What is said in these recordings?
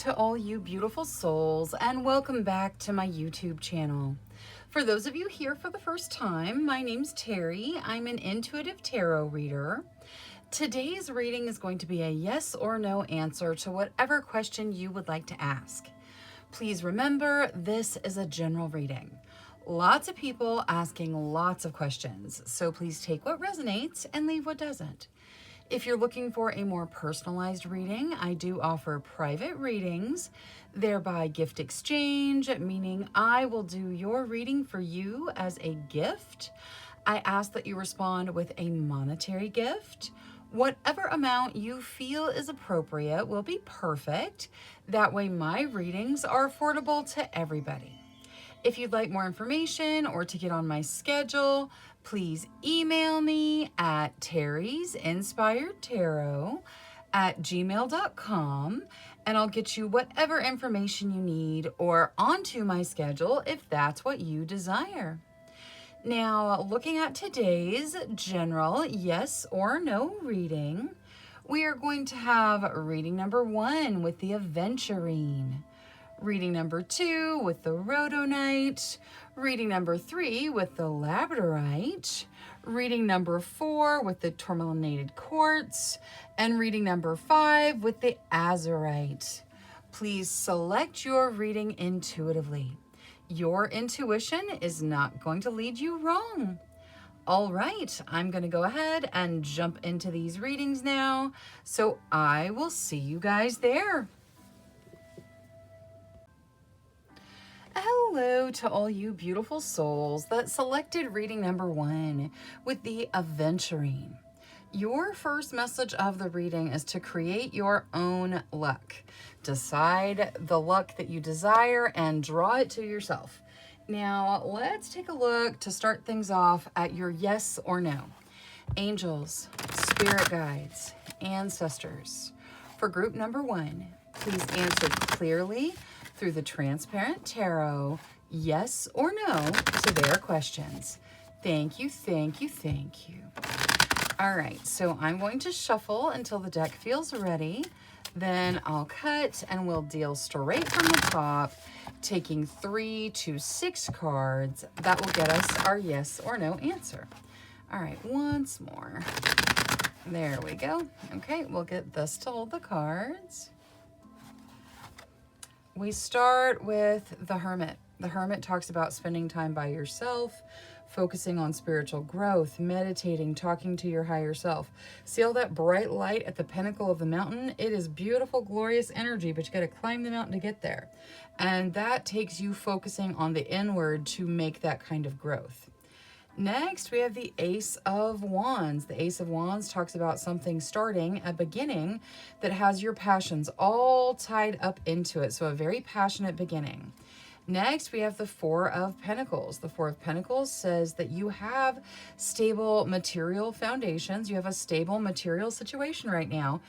to all you beautiful souls, and welcome back to my YouTube channel. For those of you here for the first time, my name's Terry. I'm an intuitive tarot reader. Today's reading is going to be a yes or no answer to whatever question you would like to ask. Please remember, this is a general reading. Lots of people asking lots of questions, so please take what resonates and leave what doesn't. If you're looking for a more personalized reading, I do offer private readings, thereby gift exchange, meaning I will do your reading for you as a gift. I ask that you respond with a monetary gift. Whatever amount you feel is appropriate will be perfect. That way my readings are affordable to everybody. If you'd like more information or to get on my schedule, please email me at terrysinspiredtarot@gmail.com and I'll get you whatever information you need or onto my schedule if that's what you desire. Now, looking at today's general yes or no reading, we are going to have reading number 1 with the Aventurine. Reading number 2 with the Rhodonite, reading number 3 with the Labradorite, reading number 4 with the Tourmalinated Quartz, and reading number 5 with the Azurite. Please select your reading intuitively. Your intuition is not going to lead you wrong. All right, I'm going to go ahead and jump into these readings now, so I will see you guys there. Hello to all you beautiful souls that selected reading number 1 with the Aventurine. Your first message of the reading is to create your own luck. Decide the luck that you desire and draw it to yourself. Now, let's take a look to start things off at your yes or no. Angels, spirit guides, ancestors. For group number 1, please answer clearly through the transparent tarot, yes or no to their questions. Thank you, thank you, thank you. All right, so I'm going to shuffle until the deck feels ready. Then I'll cut and we'll deal straight from the top, taking 3 to 6 cards. That will get us our yes or no answer. All right, once more. There we go. Okay, we'll get this to hold the cards. We start with the Hermit. The Hermit talks about spending time by yourself, focusing on spiritual growth, meditating, talking to your higher self. See all that bright light at the pinnacle of the mountain? It is beautiful, glorious energy, but you got to climb the mountain to get there. And that takes you focusing on the inward to make that kind of growth. Next, we have the Ace of Wands. The Ace of Wands talks about something starting, a beginning that has your passions all tied up into it. So a very passionate beginning. Next, we have the Four of Pentacles. The Four of Pentacles says that you have stable material foundations. You have a stable material situation right now.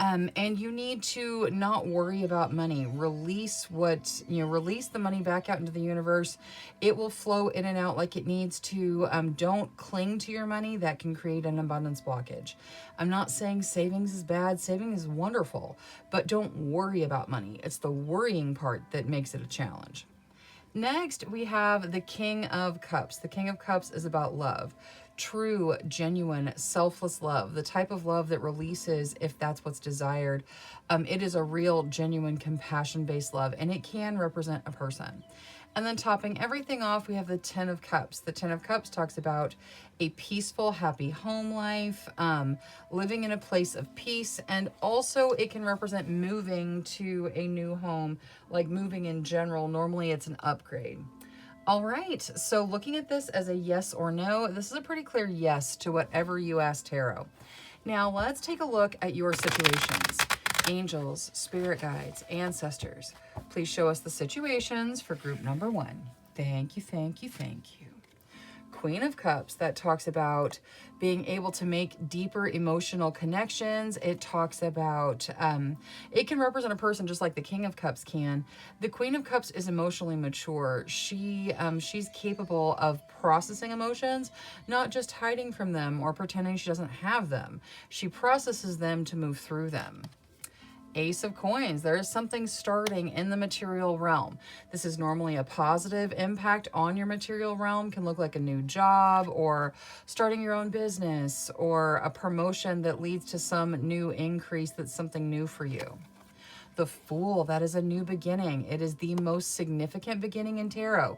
And you need to not worry about money. Release the money back out into the universe. It will flow in and out like it needs to. Don't cling to your money. That can create an abundance blockage. I'm not saying savings is bad. Saving is wonderful, but don't worry about money. It's the worrying part that makes it a challenge. Next, we have the King of Cups. The King of Cups is about love. True, genuine, selfless love. The type of love that releases if that's what's desired. It is a real, genuine, compassion-based love, and it can represent a person. And then topping everything off, we have the Ten of Cups. The Ten of Cups talks about a peaceful, happy home life, living in a place of peace, and also it can represent moving to a new home, like moving in general. Normally it's an upgrade. All right, so looking at this as a yes or no, this is a pretty clear yes to whatever you ask tarot. Now let's take a look at your situations. Angels, spirit guides, ancestors, please show us the situations for group number 1. Thank you, thank you, thank you. Queen of Cups, that talks about being able to make deeper emotional connections. It talks about, it can represent a person just like the King of Cups can. The Queen of Cups is emotionally mature. She's capable of processing emotions, not just hiding from them or pretending she doesn't have them. She processes them to move through them. Ace of Coins. There is something starting in the material realm. This is normally a positive impact on your material realm. Can look like a new job or starting your own business or a promotion that leads to some new increase that's something new for you. The Fool, that is a new beginning. It is the most significant beginning in tarot.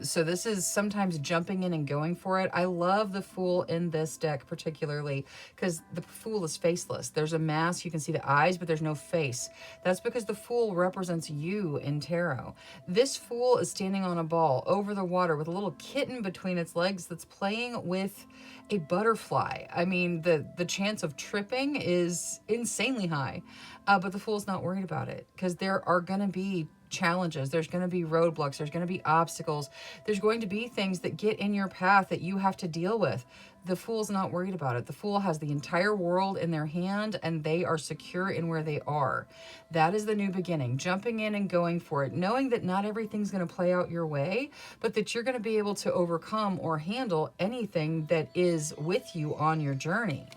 So this is sometimes jumping in and going for it. I love the Fool in this deck particularly because the Fool is faceless. There's a mask, you can see the eyes, but there's no face. That's because the Fool represents you in tarot. This Fool is standing on a ball over the water with a little kitten between its legs that's playing with a butterfly. I mean, the chance of tripping is insanely high, but the Fool's not worried about it because there are going to be challenges, there's going to be roadblocks, there's going to be obstacles, there's going to be things that get in your path that you have to deal with. The Fool's not worried about it. The Fool has the entire world in their hand and they are secure in where they are. That is the new beginning, jumping in and going for it, knowing that not everything's going to play out your way, but that you're going to be able to overcome or handle anything that is with you on your journey.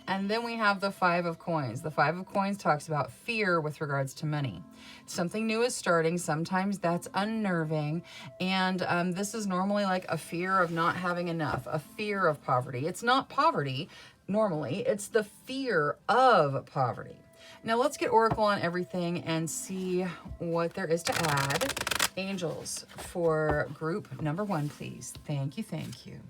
And then we have the Five of Coins. The Five of Coins talks about fear with regards to money. Something new is starting. Sometimes that's unnerving. And this is normally like a fear of not having enough, a fear of poverty. It's not poverty normally. It's the fear of poverty. Now let's get Oracle on everything and see what there is to add. Angels for group number 1, please. Thank you, thank you.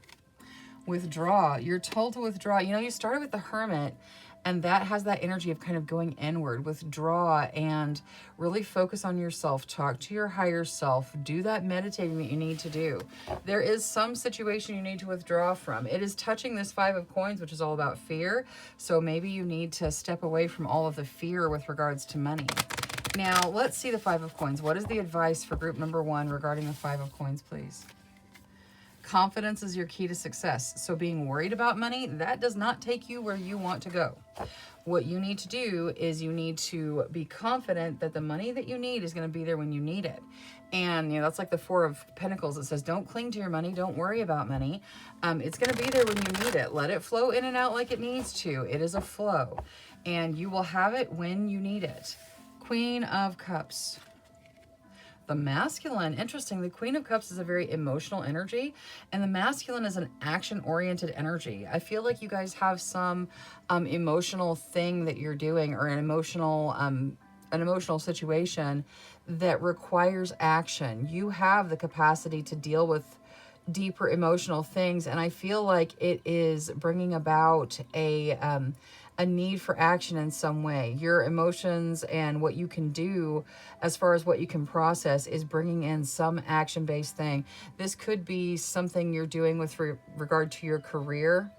Withdraw. You're told to withdraw. You know, you started with the Hermit, and that has that energy of kind of going inward. Withdraw and really focus on yourself. Talk to your higher self. Do that meditating that you need to do. There is some situation you need to withdraw from. It is touching this Five of Coins, which is all about fear. So maybe you need to step away from all of the fear with regards to money. Now, let's see the Five of Coins. What is the advice for group number 1 regarding the Five of Coins, please? Confidence is your key to success. So being worried about money, that does not take you where you want to go. What you need to do is you need to be confident that the money that you need is going to be there when you need it. And, you know, that's like the Four of Pentacles. It says, don't cling to your money. Don't worry about money. It's going to be there when you need it. Let it flow in and out like it needs to. It is a flow. And you will have it when you need it. Queen of Cups. The masculine, interesting. The Queen of Cups is a very emotional energy, and the masculine is an action-oriented energy. I feel like you guys have some emotional thing that you're doing, or an emotional situation that requires action. You have the capacity to deal with deeper emotional things, and I feel like it is bringing about a need for action in some way. Your emotions and what you can do as far as what you can process is bringing in some action-based thing. This could be something you're doing with regard to your career,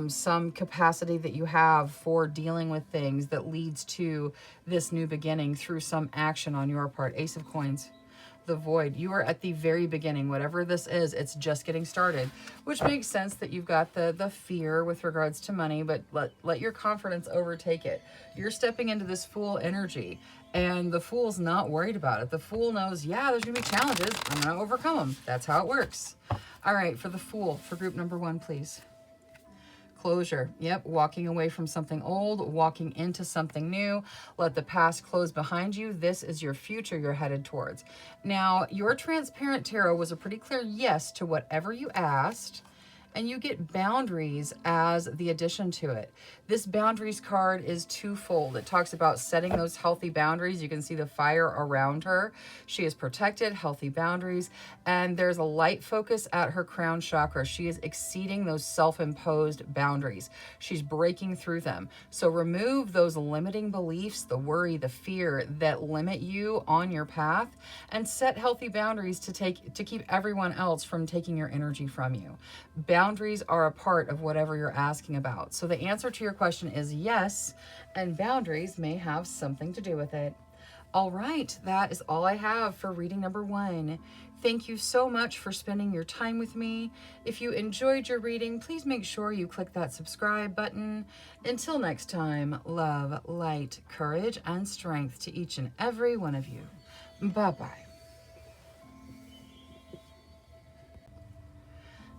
some capacity that you have for dealing with things that leads to this new beginning through some action on your part. Ace of Coins. The Void. You are at the very beginning. Whatever this is, it's just getting started, which makes sense that you've got the fear with regards to money, but let your confidence overtake it. You're stepping into this Fool energy, and the Fool's not worried about it. The Fool knows, yeah, there's gonna be challenges. I'm gonna overcome them. That's how it works. All right, for the Fool, for group number 1, please. Closure. Yep, walking away from something old, walking into something new. Let the past close behind you. This is your future you're headed towards. Now, your transparent tarot was a pretty clear yes to whatever you asked, and you get boundaries as the addition to it. This boundaries card is twofold. It talks about setting those healthy boundaries. You can see the fire around her. She is protected, healthy boundaries, and there's a light focus at her crown chakra. She is exceeding those self-imposed boundaries. She's breaking through them. So remove those limiting beliefs, the worry, the fear that limit you on your path, and set healthy boundaries to keep everyone else from taking your energy from you. Boundaries are a part of whatever you're asking about. So the answer to your question is yes, and boundaries may have something to do with it. All right, that is all I have for reading number 1. Thank you so much for spending your time with me. If you enjoyed your reading, please make sure you click that subscribe button. Until next time, love, light, courage, and strength to each and every one of you. Bye-bye.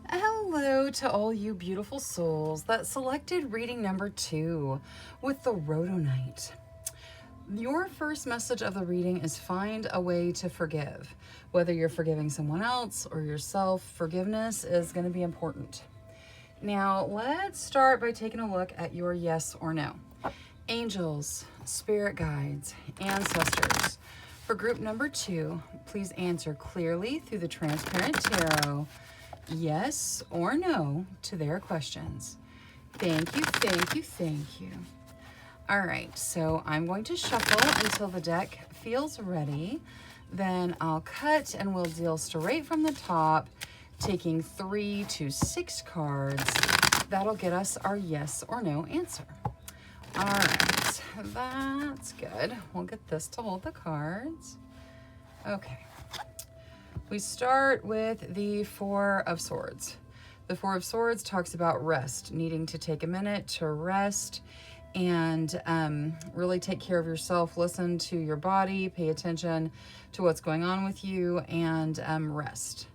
Hello to all you beautiful souls that selected reading number 2 with the Rhodonite. Your first message of the reading is find a way to forgive. Whether you're forgiving someone else or yourself, forgiveness is going to be important. Now, let's start by taking a look at your yes or no. Angels, spirit guides, ancestors. For group number 2, please answer clearly through the transparent tarot, yes or no to their questions. Thank you, thank you, thank you. All right, so I'm going to shuffle until the deck feels ready. Then I'll cut and we'll deal straight from the top, taking 3 to 6 cards. That'll get us our yes or no answer. All right, that's good. We'll get this to hold the cards. Okay. We start with the 4 of Swords. The 4 of Swords talks about rest, needing to take a minute to rest and really take care of yourself. Listen to your body, pay attention to what's going on with you, and rest.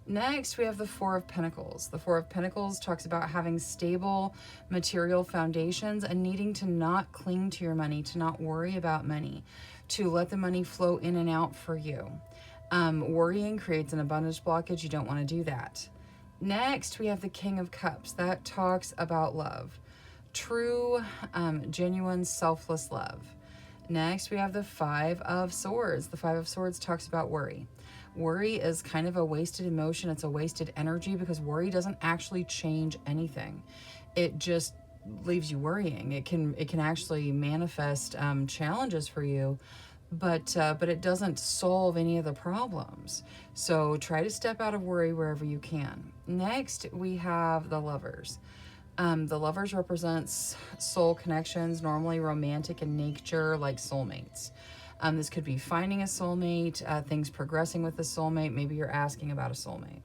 Next, we have the 4 of Pentacles. The 4 of Pentacles talks about having stable material foundations and needing to not cling to your money, to not worry about money, to let the money flow in and out for you. Worrying creates an abundance blockage. You don't want to do that. Next, we have the King of Cups. That talks about love. True, genuine, selfless love. Next, we have the 5 of Swords. The 5 of Swords talks about worry. Worry is kind of a wasted emotion. It's a wasted energy because worry doesn't actually change anything. It just leaves you worrying. It can actually manifest challenges for you, but it doesn't solve any of the problems. So try to step out of worry wherever you can. Next, we have the Lovers. The Lovers represents soul connections, normally romantic in nature, like soulmates. This could be finding a soulmate, things progressing with a soulmate. Maybe you're asking about a soulmate.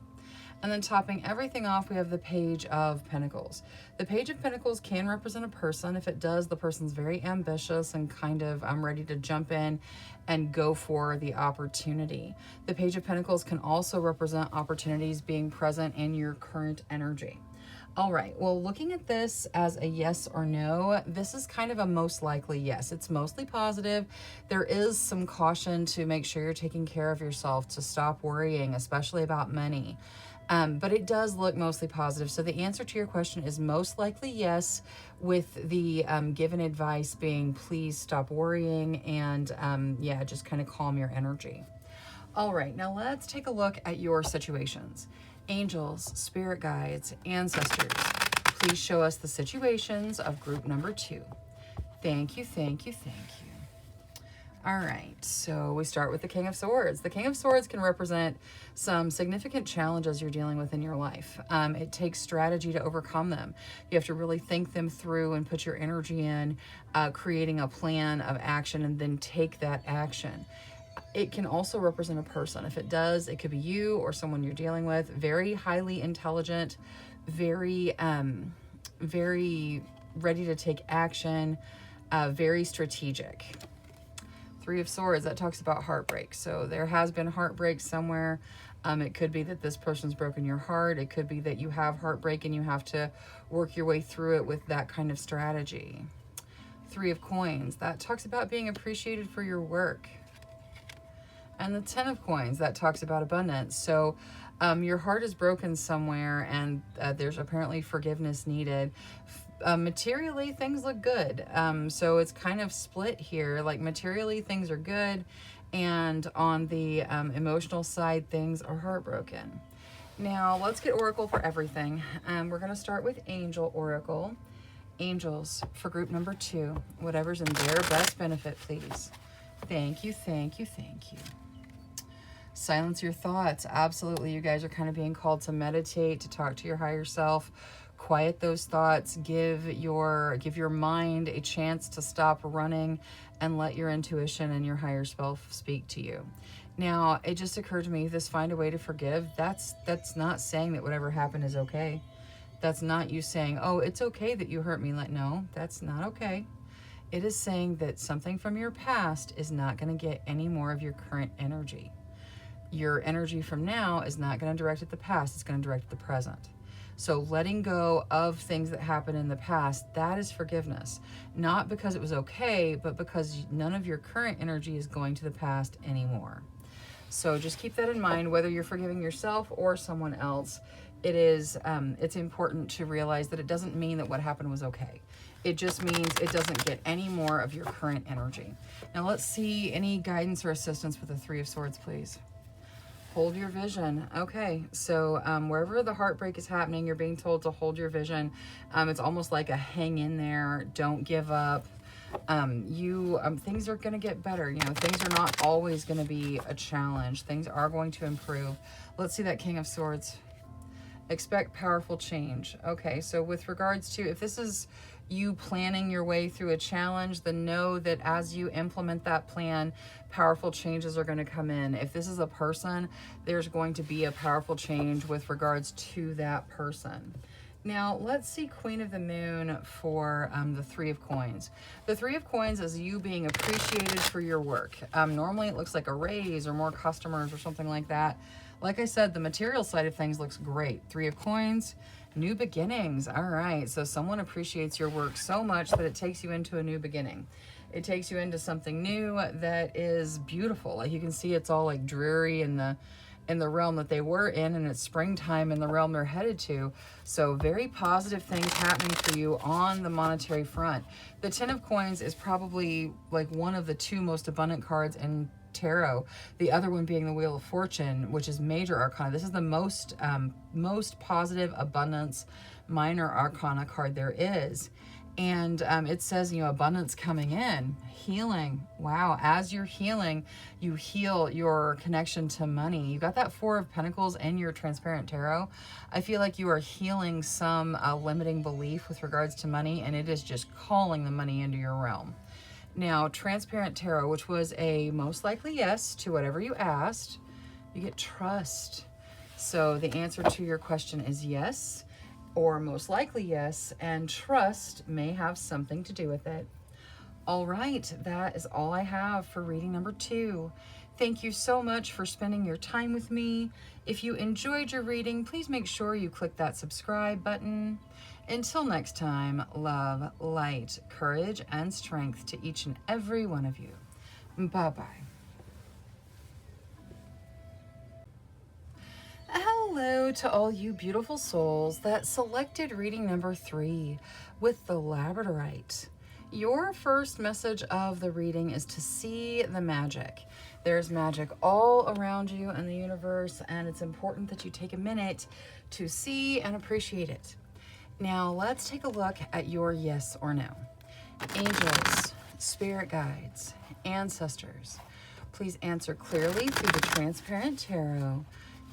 And then topping everything off, we have the Page of Pentacles. The Page of Pentacles can represent a person. If it does, the person's very ambitious and kind of ready to jump in and go for the opportunity. The Page of Pentacles can also represent opportunities being present in your current energy. All right, well, looking at this as a yes or no, this is kind of a most likely yes. It's mostly positive. There is some caution to make sure you're taking care of yourself, to stop worrying, especially about money. But it does look mostly positive. So the answer to your question is most likely yes, with the given advice being please stop worrying and yeah, just kind of calm your energy. All right, now let's take a look at your situations. Angels, spirit guides, ancestors, please show us the situations of group number 2. Thank you, thank you, thank you. All right, so we start with the King of Swords. The King of Swords can represent some significant challenges you're dealing with in your life. It takes strategy to overcome them. You have to really think them through and put your energy in creating a plan of action and then take that action. It can also represent a person. If it does, it could be you or someone you're dealing with. Very highly intelligent, very ready to take action, very strategic. 3 of Swords, that talks about heartbreak. So there has been heartbreak somewhere. It could be that this person's broken your heart. It could be that you have heartbreak and you have to work your way through it with that kind of strategy. 3 of Coins, that talks about being appreciated for your work. And the 10 of Coins, that talks about abundance. So your heart is broken somewhere and there's apparently forgiveness needed. Materially, things look good. So it's kind of split here. Like materially, things are good. And on the emotional side, things are heartbroken. Now, let's get Oracle for everything. We're going to start with Angel Oracle. Angels for group number 2. Whatever's in their best benefit, please. Thank you, thank you, thank you. Silence your thoughts. Absolutely, you guys are kind of being called to meditate, to talk to your higher self. Quiet those thoughts. Give your mind a chance to stop running and let your intuition and your higher self speak to you. Now, it just occurred to me, this find a way to forgive, that's not saying that whatever happened is okay. That's not you saying, oh, it's okay that you hurt me. Like, no, that's not okay. It is saying that something from your past is not going to get any more of your current energy. Your energy from now is not going to direct at the past, it's going to direct at the present. So letting go of things that happened in the past, that is forgiveness. Not because it was okay, but because none of your current energy is going to the past anymore. So just keep that in mind, whether you're forgiving yourself or someone else. It's important to realize that it doesn't mean that what happened was okay. It just means it doesn't get any more of your current energy. Now let's see any guidance or assistance with the Three of Swords, please. Hold your vision. Okay, so wherever the heartbreak is happening, you're being told to hold your vision. It's almost like a hang in there, don't give up. Things are going to get better. You know, things are not always going to be a challenge. Things are going to improve. Let's see that King of Swords. Expect powerful change. Okay, so with regards to, if this is you planning your way through a challenge, then know that as you implement that plan, powerful changes are going to come in. If this is a person, there's going to be a powerful change with regards to that person. Now, let's see Queen of the Moon for the Three of Coins. The Three of Coins is you being appreciated for your work. Normally, it looks like a raise or more customers or something like that. Like I said, the material side of things looks great. Three of Coins, new beginnings. All right, so someone appreciates your work so much that it takes you into a new beginning. It takes you into something new that is beautiful. Like you can see it's all like dreary in the realm that they were in, and it's springtime in the realm they're headed to. So very positive things happening for you on the monetary front. The Ten of Coins is probably like one of the two most abundant cards in tarot, the other one being the Wheel of Fortune, which is major arcana. This is the most positive abundance minor arcana card there is. And it says, you know, abundance coming in, healing. Wow, as you're healing, you heal your connection to money. You got that Four of Pentacles in your Transparent Tarot. I feel like you are healing some limiting belief with regards to money, and it is just calling the money into your realm. Now, Transparent Tarot, which was a most likely yes to whatever you asked, you get trust. So the answer to your question is yes, or most likely yes, and trust may have something to do with it. All right, that is all I have for reading number 2. Thank you so much for spending your time with me. If you enjoyed your reading, please make sure you click that subscribe button. Until next time, love, light, courage, and strength to each and every one of you. Bye-bye. Hello to all you beautiful souls that selected reading number 3 with the Labradorite. Your first message of the reading is to see the magic. There's magic all around you in the universe, and it's important that you take a minute to see and appreciate it. Now, let's take a look at your yes or no. Angels, spirit guides, ancestors, please answer clearly through the Transparent Tarot,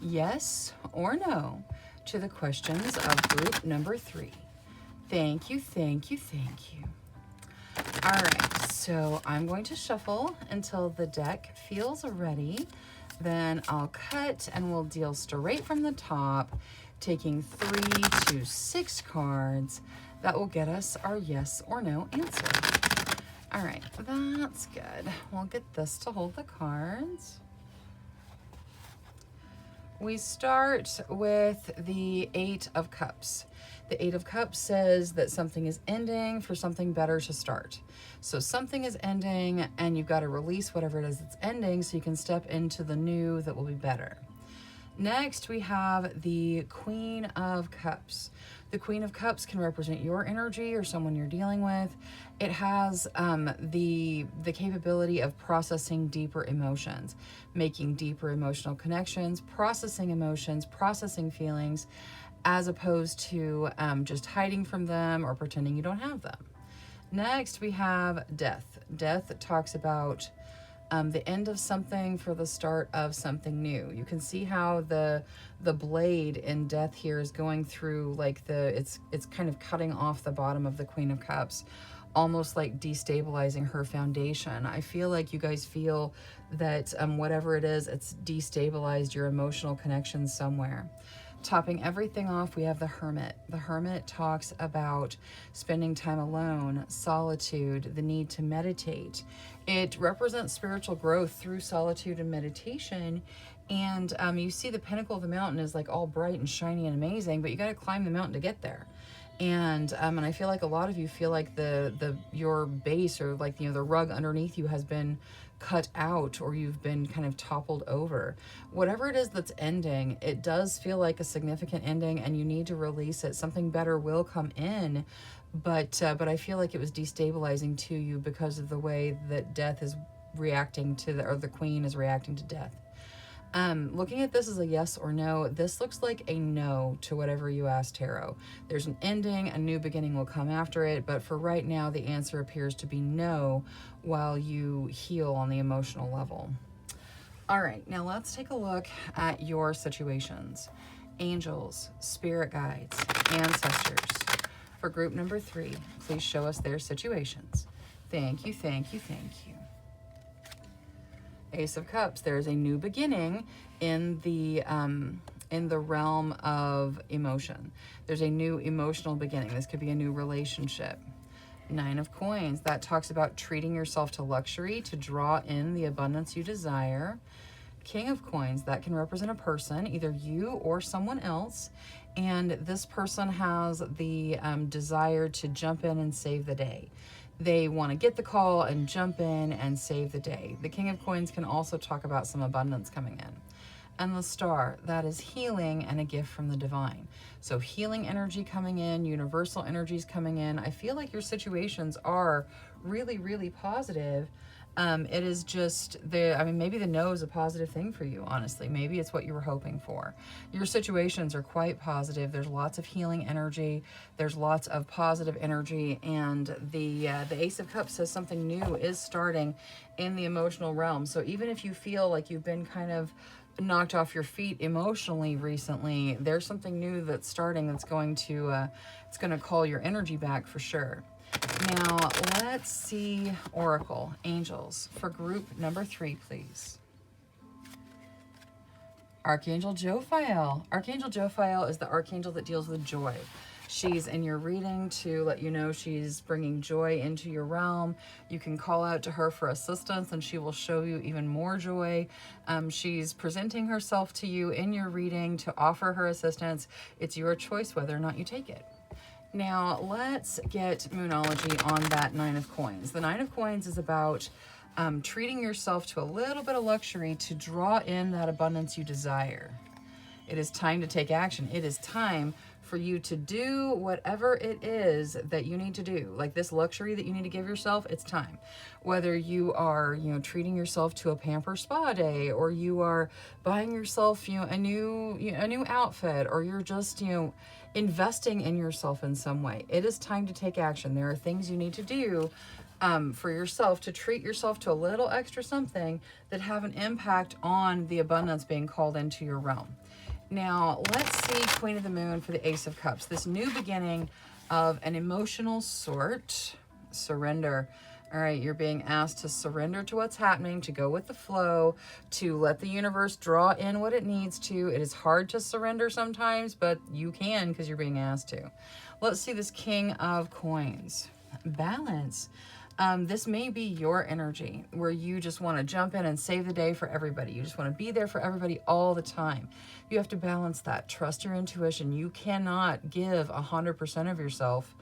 yes or no, to the questions of group number 3. Thank you, thank you, thank you. All right, so I'm going to shuffle until the deck feels ready. Then I'll cut and we'll deal straight from the top, taking 3 to 6 cards that will get us our yes or no answer. All right, that's good. We'll get this to hold the cards. We start with the 8 of Cups. The 8 of Cups says that something is ending for something better to start. So something is ending and you've got to release whatever it is that's ending so you can step into the new that will be better. Next, we have the Queen of Cups. The Queen of Cups can represent your energy or someone you're dealing with. It has the capability of processing deeper emotions, making deeper emotional connections, processing emotions, processing feelings, as opposed to just hiding from them or pretending you don't have them. Next, we have Death. Death talks about the end of something for the start of something new. You can see how the blade in Death here is going through, like it's kind of cutting off the bottom of the Queen of Cups, almost like destabilizing her foundation. I feel like you guys feel that whatever it is, it's destabilized your emotional connections somewhere. Topping everything off, we have the Hermit. The Hermit talks about spending time alone, solitude, the need to meditate. It represents spiritual growth through solitude and meditation, And you see the pinnacle of the mountain is like all bright and shiny and amazing, but you got to climb the mountain to get there. And I feel like a lot of you feel like your base, or like, the rug underneath you has been cut out, or you've been kind of toppled over. Whatever it is that's ending, it does feel like a significant ending, and you need to release it. Something better will come in, but I feel like it was destabilizing to you because of the way that death is reacting to or the queen is reacting to death. Looking at this as a yes or no, this looks like a no to whatever you asked, Tarot. There's an ending, a new beginning will come after it, but for right now, the answer appears to be no while you heal on the emotional level. All right, now let's take a look at your situations. Angels, spirit guides, ancestors. For group number 3, please show us their situations. Thank you, thank you, thank you. Ace of Cups, there's a new beginning in the realm of emotion. There's a new emotional beginning. This could be a new relationship. 9 of Coins, that talks about treating yourself to luxury to draw in the abundance you desire. King of Coins, that can represent a person, either you or someone else, and this person has the desire to jump in and save the day. They want to get the call and jump in and save the day. The King of Coins can also talk about some abundance coming in. And the Star, that is healing and a gift from the divine. So healing energy coming in, universal energies coming in. I feel like your situations are really, really positive. It is just maybe the no is a positive thing for you, honestly. Maybe it's what you were hoping for. Your situations are quite positive. There's lots of healing energy. There's lots of positive energy. And the Ace of Cups says something new is starting in the emotional realm. So even if you feel like you've been kind of knocked off your feet emotionally recently, there's something new that's starting that's going to it's going to call your energy back for sure. Now, let's see Oracle, Angels, for group number 3, please. Archangel Jophiel. Archangel Jophiel is the archangel that deals with joy. She's in your reading to let you know she's bringing joy into your realm. You can call out to her for assistance and she will show you even more joy. She's presenting herself to you in your reading to offer her assistance. It's your choice whether or not you take it. Now, let's get Moonology on that 9 of Coins. The 9 of Coins is about treating yourself to a little bit of luxury to draw in that abundance you desire. It is time to take action. It is time for you to do whatever it is that you need to do. Like this luxury that you need to give yourself, it's time. Whether you are, treating yourself to a pamper spa day, or you are buying yourself, a new outfit, or you're just, investing in yourself in some way. It is time to take action. There are things you need to do for yourself to treat yourself to a little extra something that have an impact on the abundance being called into your realm. Now, let's see Queen of the Moon for the Ace of Cups. This new beginning of an emotional sort, surrender. All right, you're being asked to surrender to what's happening, to go with the flow, to let the universe draw in what it needs to. It is hard to surrender sometimes, but you can because you're being asked to. Let's see this King of Coins. Balance. This may be your energy where you just want to jump in and save the day for everybody. You just want to be there for everybody all the time. You have to balance that. Trust your intuition. You cannot give 100% of yourself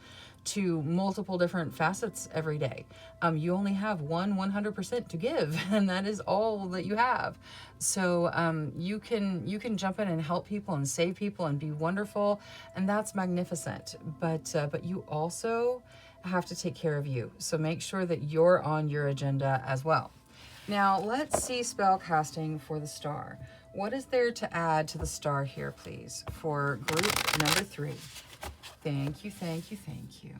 to multiple different facets every day. You only have 100% to give, and that is all that you have. So you can jump in and help people and save people and be wonderful, and that's magnificent. But you also have to take care of you. So make sure that you're on your agenda as well. Now let's see spell casting for the Star. What is there to add to the Star here, please, for group number 3? Thank you, thank you, thank you.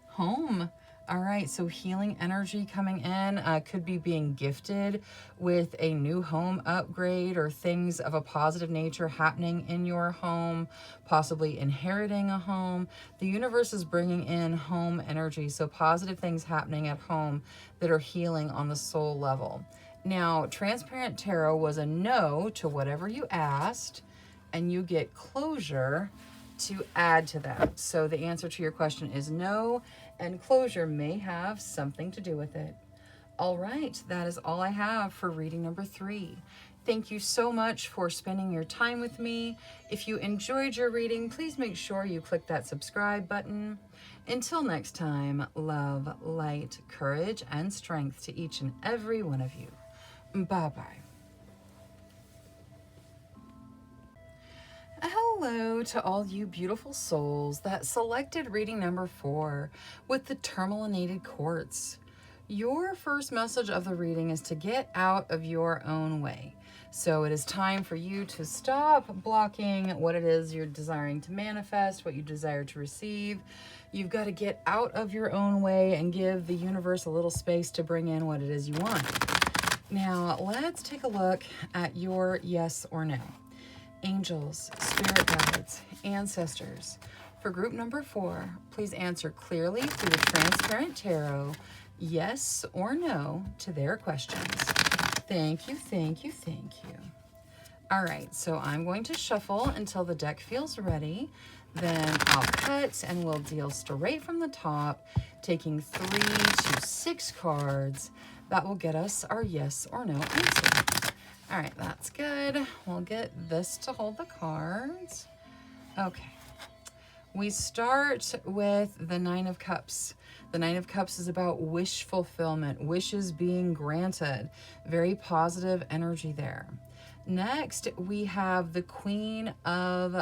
Home. All right, so healing energy coming in, could be being gifted with a new home upgrade or things of a positive nature happening in your home, possibly inheriting a home. The universe is bringing in home energy, so positive things happening at home that are healing on the soul level. Now, Transparent Tarot was a no to whatever you asked, and you get closure to add to that. So the answer to your question is no, and closure may have something to do with it. All right, that is all I have for reading number 3. Thank you so much for spending your time with me. If you enjoyed your reading, please make sure you click that subscribe button. Until next time, love, light, courage, and strength to each and every one of you. Bye-bye. Hello to all you beautiful souls that selected reading number 4 with the tourmalinated quartz. Your first message of the reading is to get out of your own way. So it is time for you to stop blocking what it is you're desiring to manifest, what you desire to receive. You've got to get out of your own way and give the universe a little space to bring in what it is you want. Now, let's take a look at your yes or no. Angels, spirit guides, ancestors. For group number 4, please answer clearly through the transparent tarot, yes or no to their questions. Thank you, thank you, thank you. All right, so I'm going to shuffle until the deck feels ready. Then I'll cut and we'll deal straight from the top, taking 3 to 6 cards. That will get us our yes or no answer. All right, that's good. We'll get this to hold the cards. Okay. We start with the 9 of Cups. The 9 of Cups is about wish fulfillment, wishes being granted. Very positive energy there. Next, we have the Queen of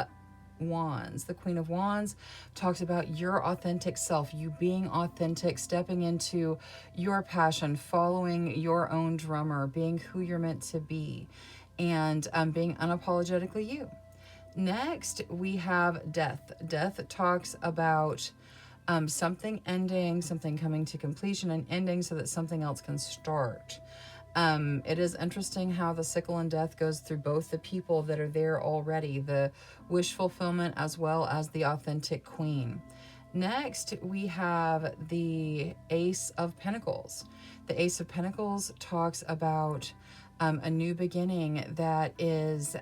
Wands. The Queen of Wands talks about your authentic self, you being authentic, stepping into your passion, following your own drummer, being who you're meant to be, and being unapologetically you. Next, we have Death. Death talks about something ending, something coming to completion and ending so that something else can start. It is interesting how the sickle and death goes through both the people that are there already, the wish fulfillment as well as the authentic queen. Next, we have the Ace of Pentacles. The Ace of Pentacles talks about a new beginning that is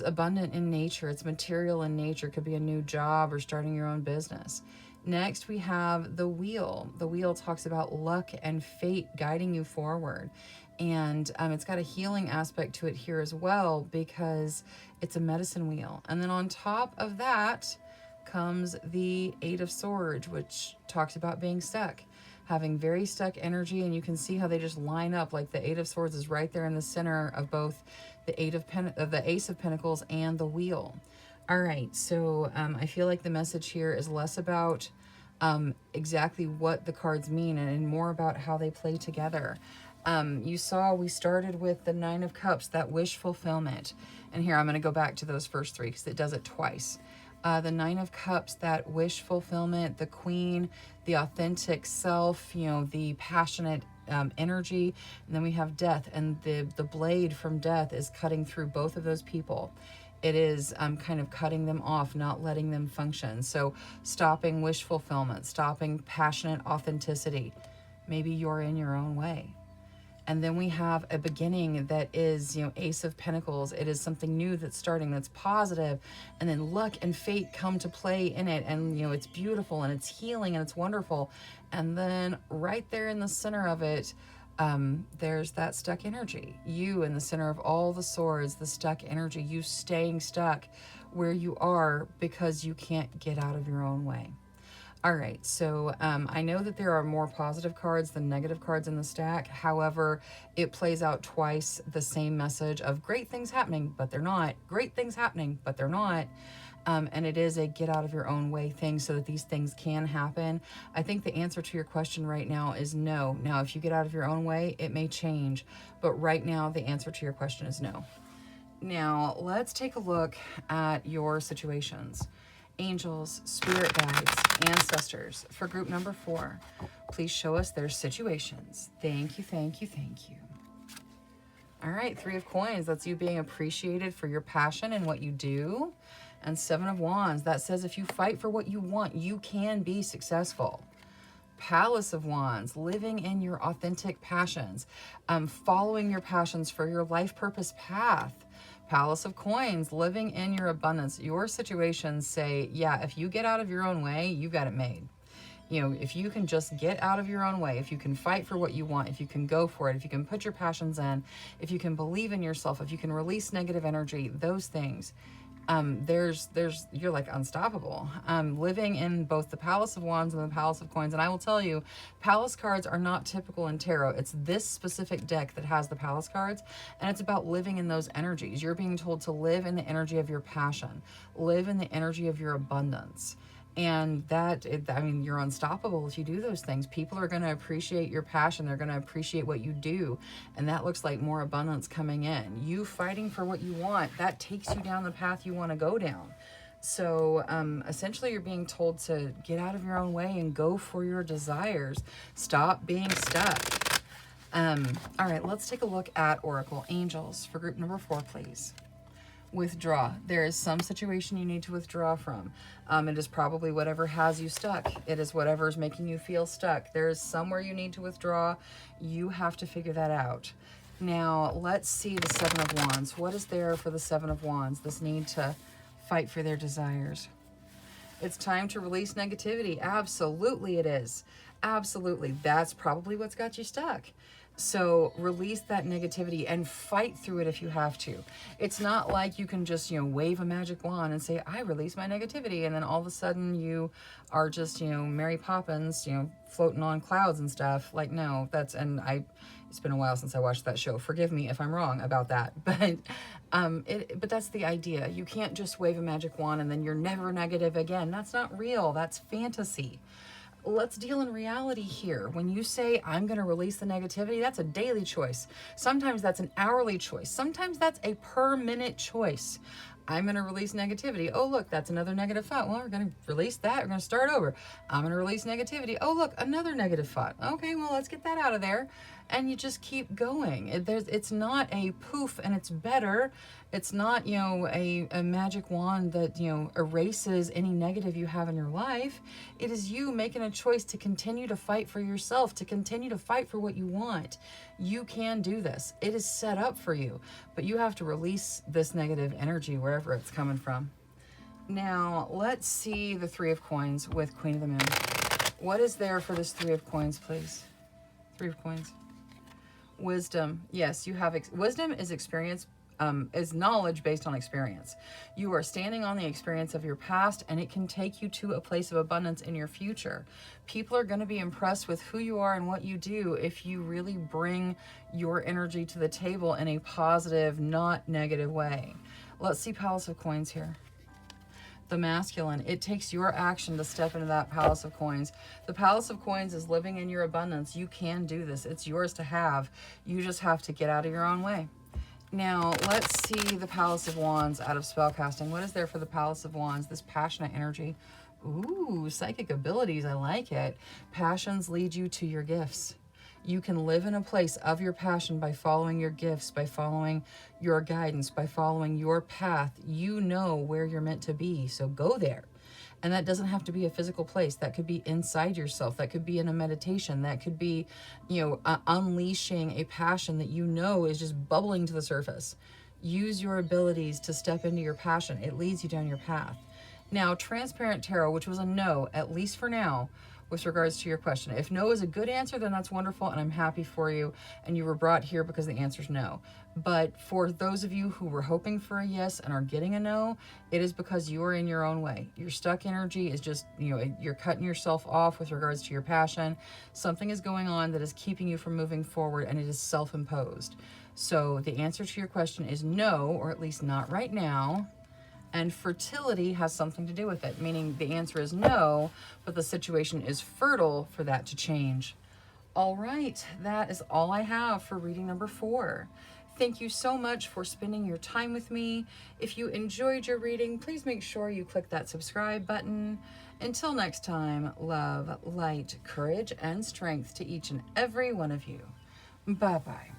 abundant in nature. It's material in nature. It could be a new job or starting your own business. Next, we have the Wheel. The Wheel talks about luck and fate guiding you forward. And it's got a healing aspect to it here as well because it's a medicine wheel. And then on top of that comes the 8 of Swords, which talks about being stuck, having very stuck energy. And you can see how they just line up, like the 8 of Swords is right there in the center of both the Ace of Pentacles and the Wheel. All right, so I feel like the message here is less about exactly what the cards mean and more about how they play together. You saw we started with the 9 of Cups, that wish fulfillment. And here I'm going to go back to those first 3 because it does it twice. The 9 of Cups, that wish fulfillment, the Queen, the authentic self, you know, the passionate energy. And then we have Death, and the blade from Death is cutting through both of those people. It is kind of cutting them off, not letting them function. So stopping wish fulfillment, stopping passionate authenticity. Maybe you're in your own way. And then we have a beginning that is, you know, Ace of Pentacles. It is something new that's starting, that's positive. And then luck and fate come to play in it. And, you know, it's beautiful and it's healing and it's wonderful. And then right there in the center of it, there's that stuck energy. You in the center of all the swords, the stuck energy, you staying stuck where you are because you can't get out of your own way. All right, so I know that there are more positive cards than negative cards in the stack. However, it plays out twice the same message of great things happening, but they're not. Great things happening, but they're not. And it is a get out of your own way thing so that these things can happen. I think the answer to your question right now is no. Now, if you get out of your own way, it may change. But right now, the answer to your question is no. Now, let's take a look at your situations. Angels, spirit guides, ancestors. For group number 4, please show us their situations. Thank you, thank you, thank you. All right, 3 of Coins. That's you being appreciated for your passion and what you do. And 7 of Wands. That says if you fight for what you want, you can be successful. Palace of Wands, living in your authentic passions, following your passions for your life purpose path. Palace of Coins, living in your abundance. Your situations say, yeah, if you get out of your own way, you got it made. You know, if you can just get out of your own way, if you can fight for what you want, if you can go for it, if you can put your passions in, if you can believe in yourself, if you can release negative energy, those things, you're like unstoppable. Living in both the Palace of Wands and the Palace of Coins. And I will tell you, Palace cards are not typical in tarot. It's this specific deck that has the Palace cards, and it's about living in those energies. You're being told to live in the energy of your passion, live in the energy of your abundance. And I mean, you're unstoppable if you do those things. People are going to appreciate your passion. They're going to appreciate what you do. And that looks like more abundance coming in. You fighting for what you want, that takes you down the path you want to go down. So essentially, you're being told to get out of your own way and go for your desires. Stop being stuck. All right, let's take a look at Oracle Angels for group number 4, please. Withdraw. There is some situation you need to withdraw from. It is probably whatever has you stuck. It is whatever is making you feel stuck. There is somewhere you need to withdraw. You have to figure that out. Now, let's see the Seven of Wands. What is there for the Seven of Wands? This need to fight for their desires. It's time to release negativity. Absolutely it is. Absolutely. That's probably what's got you stuck. So release that negativity and fight through it if you have to. It's not like you can just, wave a magic wand and say, I release my negativity. And then all of a sudden you are just, Mary Poppins, floating on clouds and stuff. Like, no, it's been a while since I watched that show. Forgive me if I'm wrong about that. But that's the idea. You can't just wave a magic wand and then you're never negative again. That's not real. That's fantasy. Let's deal in reality here. When you say, I'm going to release the negativity, that's a daily choice. Sometimes that's an hourly choice. Sometimes that's a per minute choice. I'm going to release negativity. Oh, look, that's another negative thought. Well, we're going to release that. We're going to start over. I'm going to release negativity. Oh, look, another negative thought. Okay, well, let's get that out of there. And you just keep going. It's not a poof and it's better. It's not, a magic wand that, erases any negative you have in your life. It is you making a choice to continue to fight for yourself, to continue to fight for what you want. You can do this. It is set up for you, but you have to release this negative energy wherever it's coming from. Now, let's see the Three of Coins with Queen of the Moon. What is there for this Three of Coins, please? Three of Coins. Wisdom. Yes, you have wisdom is experience, is knowledge based on experience. You are standing on the experience of your past, and it can take you to a place of abundance in your future. People are going to be impressed with who you are and what you do if you really bring your energy to the table in a positive, not negative way. Let's see Palace of Coins here. The masculine. It takes your action to step into that Palace of Coins. The Palace of Coins is living in your abundance. You can do this. It's yours to have. You just have to get out of your own way. Now, let's see the Palace of Wands out of spellcasting. What is there for the Palace of Wands? This passionate energy. Ooh, psychic abilities. I like it. Passions lead you to your gifts. You can live in a place of your passion by following your gifts, by following your guidance, by following your path. You know where you're meant to be, so go there. And that doesn't have to be a physical place. That could be inside yourself. That could be in a meditation. That could be, unleashing a passion that you know is just bubbling to the surface. Use your abilities to step into your passion. It leads you down your path. Now, Transparent Tarot, which was a no, at least for now, with regards to your question. If no is a good answer, then that's wonderful, and I'm happy for you, and you were brought here because the answer is no. But for those of you who were hoping for a yes and are getting a no, it is because you are in your own way. Your stuck energy is just, you're cutting yourself off with regards to your passion. Something is going on that is keeping you from moving forward, and it is self-imposed. So the answer to your question is no, or at least not right now. And fertility has something to do with it, meaning the answer is no, but the situation is fertile for that to change. All right, that is all I have for reading number 4. Thank you so much for spending your time with me. If you enjoyed your reading, please make sure you click that subscribe button. Until next time, love, light, courage, and strength to each and every one of you. Bye-bye.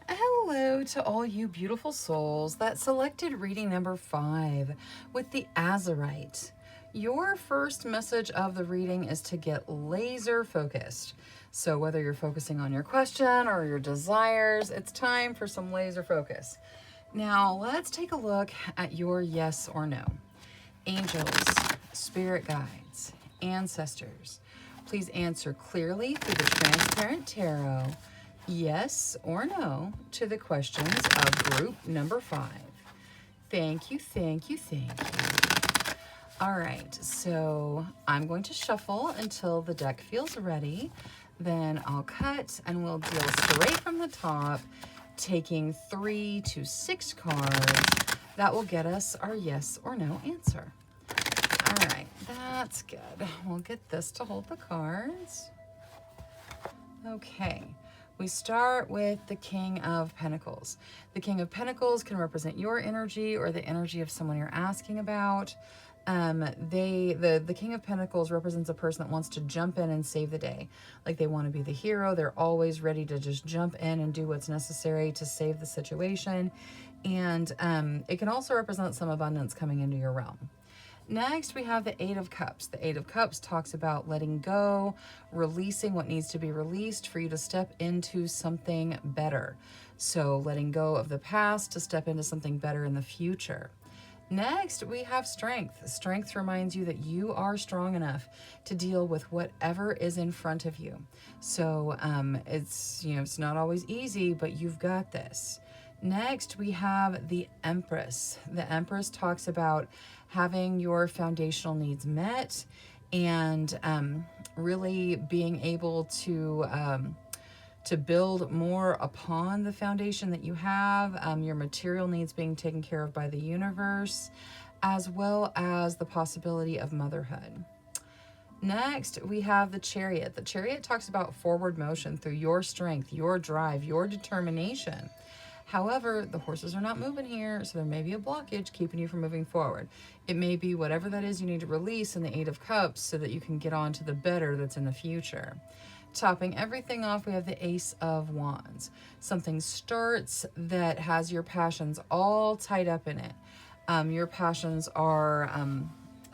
Hello to all you beautiful souls that selected reading number 5 with the Azurite. Your first message of the reading is to get laser focused. So whether you're focusing on your question or your desires, it's time for some laser focus. Now let's take a look at your yes or no. Angels, spirit guides, ancestors, please answer clearly through the transparent tarot, yes or no, to the questions of group number 5. Thank you, thank you, thank you. All right, so I'm going to shuffle until the deck feels ready. Then I'll cut and we'll deal straight from the top, taking 3 to 6 cards. That will get us our yes or no answer. All right, that's good. We'll get this to hold the cards. Okay, we start with the King of Pentacles. The King of Pentacles can represent your energy or the energy of someone you're asking about. The King of Pentacles represents a person that wants to jump in and save the day. Like they want to be the hero. They're always ready to just jump in and do what's necessary to save the situation. And it can also represent some abundance coming into your realm. Next, we have the Eight of Cups. The Eight of Cups talks about letting go, releasing what needs to be released for you to step into something better. So letting go of the past to step into something better in the future. Next, we have Strength. Strength reminds you that you are strong enough to deal with whatever is in front of you. So it's not always easy, but you've got this. Next, we have the Empress. The Empress talks about having your foundational needs met and really being able to build more upon the foundation that you have, your material needs being taken care of by the universe, as well as the possibility of motherhood. Next, we have the Chariot. The Chariot talks about forward motion through your strength, your drive, your determination. However, the horses are not moving here, so there may be a blockage keeping you from moving forward. It may be whatever that is you need to release in the Eight of Cups so that you can get on to the better that's in the future. Topping everything off, we have the Ace of Wands. Something starts that has your passions all tied up in it. Your passions are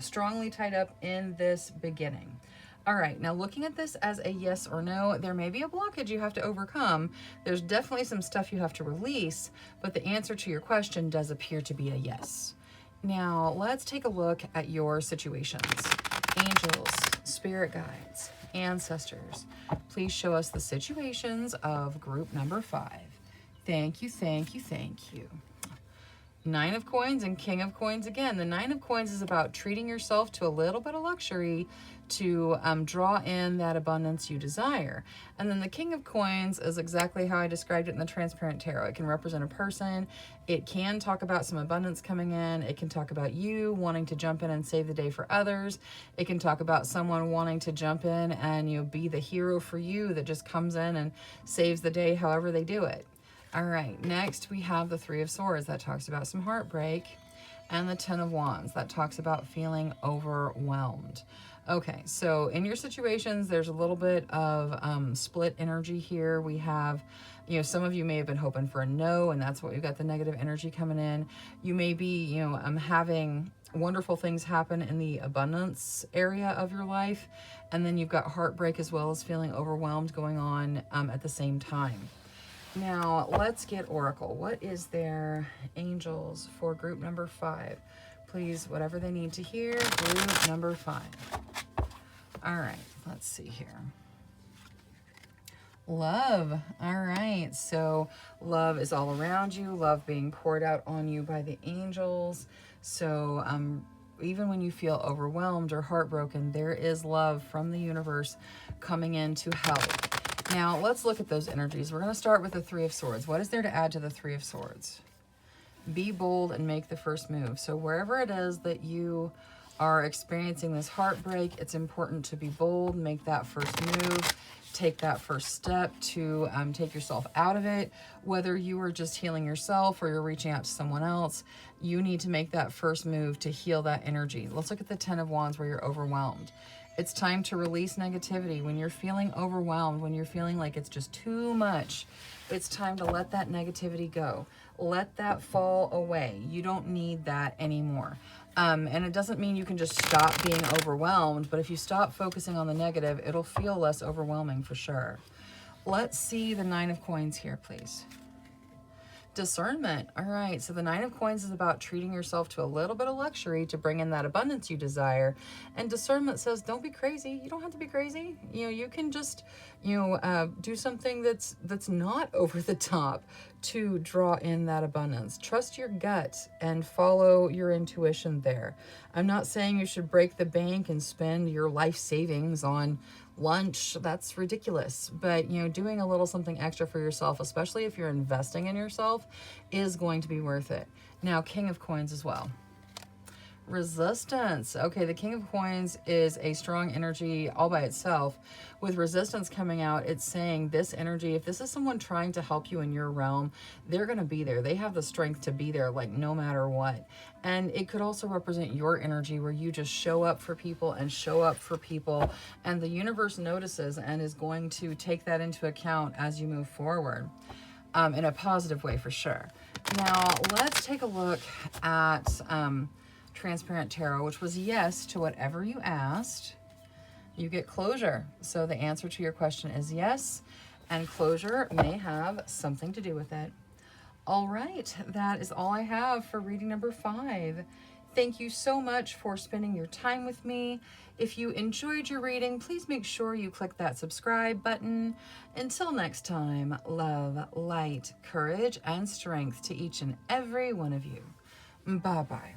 strongly tied up in this beginning. All right, now looking at this as a yes or no, there may be a blockage you have to overcome. There's definitely some stuff you have to release, but the answer to your question does appear to be a yes. Now, let's take a look at your situations. Angels, spirit guides, ancestors, please show us the situations of group number 5. Thank you, thank you, thank you. Nine of Coins and King of Coins again. The Nine of Coins is about treating yourself to a little bit of luxury to draw in that abundance you desire. And then the King of Coins is exactly how I described it in the Transparent Tarot. It can represent a person. It can talk about some abundance coming in. It can talk about you wanting to jump in and save the day for others. It can talk about someone wanting to jump in and be the hero for you that just comes in and saves the day however they do it. All right, next we have the Three of Swords. That talks about some heartbreak. And the Ten of Wands. That talks about feeling overwhelmed. Okay, so in your situations, there's a little bit of split energy here. We have, some of you may have been hoping for a no, and that's what we've got the negative energy coming in. You may be, having wonderful things happen in the abundance area of your life, and then you've got heartbreak as well as feeling overwhelmed going on at the same time. Now, let's get Oracle. What is their angels for group number 5? Please, whatever they need to hear, group number 5. All right, let's see here. Love. All right, so love is all around you. Love being poured out on you by the angels. So even when you feel overwhelmed or heartbroken, there is love from the universe coming in to help. Now, let's look at those energies. We're going to start with the Three of Swords. What is there to add to the Three of Swords? Be bold and make the first move. So wherever it is that you are experiencing this heartbreak, it's important to be bold, make that first move, take that first step to take yourself out of it. Whether you are just healing yourself or you're reaching out to someone else, you need to make that first move to heal that energy. Let's look at the Ten of Wands where you're overwhelmed. It's time to release negativity. When you're feeling overwhelmed, when you're feeling like it's just too much, it's time to let that negativity go. Let that fall away. You don't need that anymore. And it doesn't mean you can just stop being overwhelmed, but if you stop focusing on the negative, it'll feel less overwhelming for sure. Let's see the Nine of Coins here, please. Discernment. All right. So the Nine of Coins is about treating yourself to a little bit of luxury to bring in that abundance you desire. And discernment says, don't be crazy. You don't have to be crazy. You know, you can just, do something that's not over the top to draw in that abundance. Trust your gut and follow your intuition there. I'm not saying you should break the bank and spend your life savings on lunch. That's ridiculous. But, doing a little something extra for yourself, especially if you're investing in yourself, is going to be worth it. Now, King of Coins as well. Resistance. Okay, the King of Coins is a strong energy all by itself. With resistance coming out, it's saying this energy, if this is someone trying to help you in your realm, they're going to be there. They have the strength to be there, like no matter what. And it could also represent your energy where you just show up for people and show up for people. And the universe notices and is going to take that into account as you move forward. In a positive way for sure. Now, let's take a look at Transparent Tarot, which was yes to whatever you asked. You get closure. So the answer to your question is yes, and closure may have something to do with it. All right, that is all I have for reading number 5. Thank you so much for spending your time with me. If you enjoyed your reading, please make sure you click that subscribe button. Until next time, love, light, courage, and strength to each and every one of you. Bye-bye.